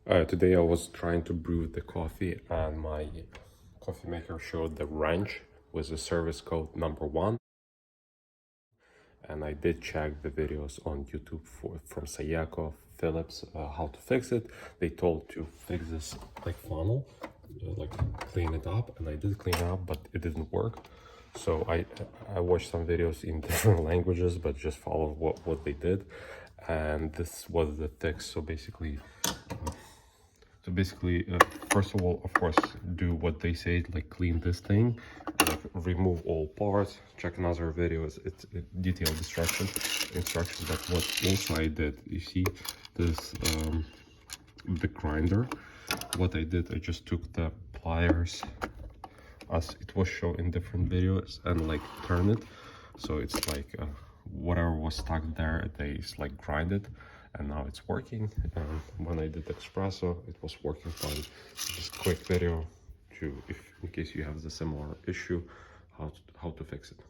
Today I was trying to brew the coffee and my coffee maker showed the wrench with the service code #1. And I did check the videos on YouTube from Saeco, Philips, how to fix it. They told to fix this like funnel, like clean it up, and I did clean it up, but it didn't work. So I watched some videos in different languages, but just followed what they did, and this was the fix. So basically, first of all, of course, do what they say, like clean this thing, like remove all parts. Check another video, it's detailed instruction. But what also I did, you see this the grinder. What I did, I just took the pliers as it was shown in different videos and like turn it, so it's like whatever was stuck there, they like grind it, and now it's working. When I did espresso, it was working fine. Just quick video to, if in case you have the similar issue, how to fix it.